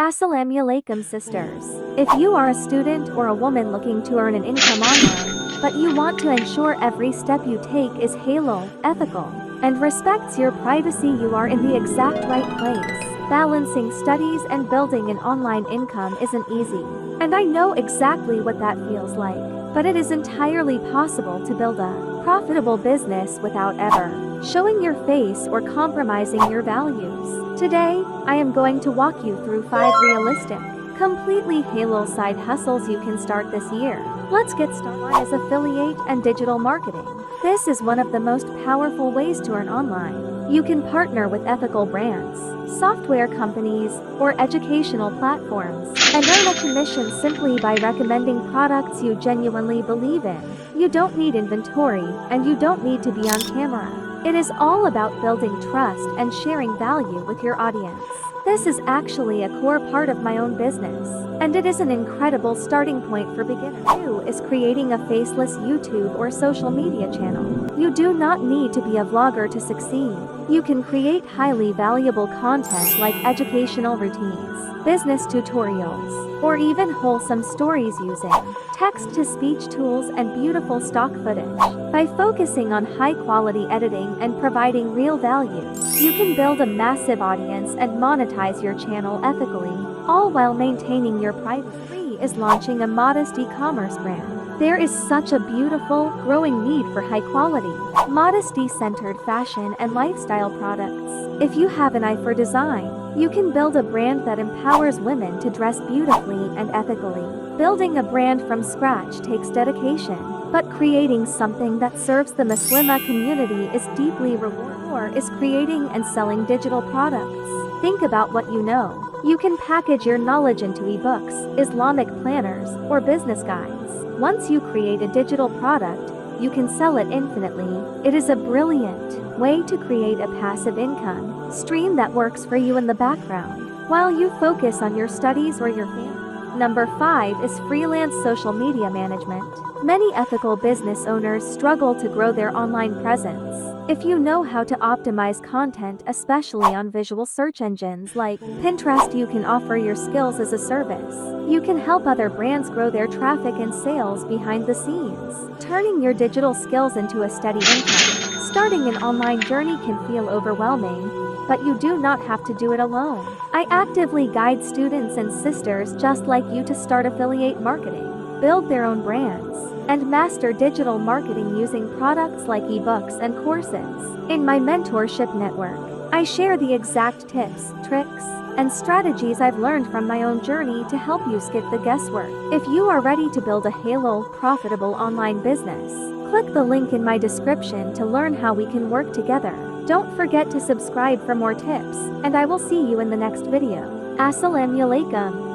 Assalamualaikum sisters. If you are a student or a woman looking to earn an income online, but you want to ensure every step you take is halal, ethical, and respects your privacy, you are in the exact right place. Balancing studies and building an online income isn't easy, and I know exactly what that feels like. But it is entirely possible to build a profitable business without ever showing your face or compromising your values. Today, I am going to walk you through 5 realistic, completely halal side hustles you can start this year. Let's get started. As affiliate and digital marketing. This is one of the most powerful ways to earn online. You can partner with ethical brands, software companies, or educational platforms, and earn a commission simply by recommending products you genuinely believe in. You don't need inventory, and you don't need to be on camera. It is all about building trust and sharing value with your audience. This is actually a core part of my own business, and it is an incredible starting point for beginners. 2 is creating a faceless YouTube or social media channel. You do not need to be a vlogger to succeed. You can create highly valuable content like educational routines, business tutorials, or even wholesome stories using text-to-speech tools and beautiful stock footage. By focusing on high-quality editing and providing real value, you can build a massive audience and monetize your channel ethically, all while maintaining your privacy. 3 is launching a modesty commerce brand. There is such a beautiful, growing need for high-quality, modesty-centered fashion and lifestyle products. If you have an eye for design, you can build a brand that empowers women to dress beautifully and ethically. Building a brand from scratch takes dedication, but creating something that serves the Muslima community is deeply rewarding. 4 is creating and selling digital products. Think about what you know. You can package your knowledge into ebooks, Islamic planners, or business guides. Once you create a digital product, you can sell it infinitely. It is a brilliant way to create a passive income stream that works for you in the background, while you focus on your studies or your family. Number 5 is freelance social media management. Many ethical business owners struggle to grow their online presence. If you know how to optimize content, especially on visual search engines like Pinterest, you can offer your skills as a service. You can help other brands grow their traffic and sales behind the scenes, turning your digital skills into a steady income. Starting an online journey can feel overwhelming, but you do not have to do it alone. I actively guide students and sisters just like you to start affiliate marketing, build their own brands, and master digital marketing using products like ebooks and courses. In my mentorship network, I share the exact tips, tricks, and strategies I've learned from my own journey to help you skip the guesswork. If you are ready to build a halal, profitable online business, click the link in my description to learn how we can work together. Don't forget to subscribe for more tips, and I will see you in the next video. Assalamualaikum.